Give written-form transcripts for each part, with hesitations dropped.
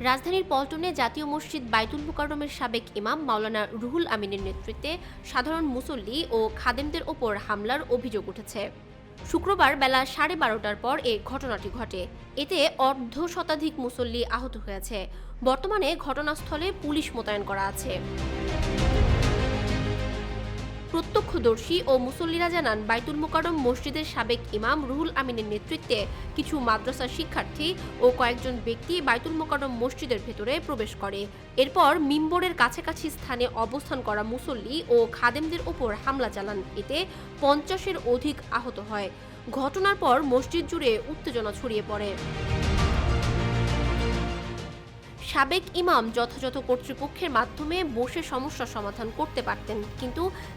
রাজধানীর পল্টনে জাতীয় মসজিদ বাইতুল মুকাররমের সাবেক ইমাম মাওলানা রুহুল আমিনের নেতৃত্বে সাধারণ মুসল্লি ও খাদেমদের ওপর হামলার অভিযোগ উঠেছে। শুক্রবার বেলা 12:30টার পর এ ঘটনাটি ঘটে। এতে অর্ধ শতাধিক মুসল্লি আহত হয়েছে। বর্তমানে ঘটনাস্থলে পুলিশ মোতায়েন করা আছে। প্রত্যক্ষদর্শী ও মুসল্লিরা জানান, বাইতুল মোকাররম মসজিদের সাবেক ইমাম রুহুল আমিনের নেতৃত্বে কিছু মাদ্রাসার শিক্ষার্থী ও কয়েকজন ব্যক্তি বাইতুল মোকাররম মসজিদের ভেতরে প্রবেশ করে। এরপর মিম্বরের কাছাকাছি স্থানে অবস্থান করা মুসল্লি ও খাদেমদের ওপর হামলা চালান। এতে 50-এর অধিক আহত হয়। ঘটনার পর মসজিদ জুড়ে উত্তেজনা ছড়িয়ে পড়ে। সাবেক ইমাম যথাযথ কর্তৃপক্ষের মাধ্যমে বসে সমস্যার সমাধান করতে পারতেন,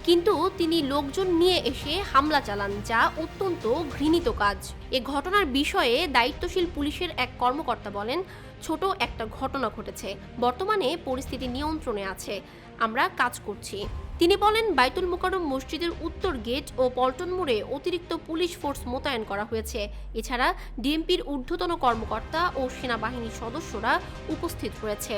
কিন্তু তিনি লোকজন নিয়ে এসে হামলা চালান, যা অত্যন্ত ঘৃণিত কাজ। এ ঘটনার বিষয়ে দায়িত্বশীল পুলিশের এক কর্মকর্তা বলেন, ছোট একটা ঘটনা ঘটেছে, বর্তমানে পরিস্থিতি নিয়ন্ত্রণে আছে, আমরা কাজ করছি। তিনি বলেন, বাইতুল মোকাররম মসজিদের উত্তর গেট ও পল্টন মোড়ে অতিরিক্ত পুলিশ ফোর্স মোতায়েন করা হয়েছে। এছাড়া ডিএমপির ঊর্ধ্বতন কর্মকর্তা ও সেনাবাহিনীর সদস্যরা উপস্থিত রয়েছে।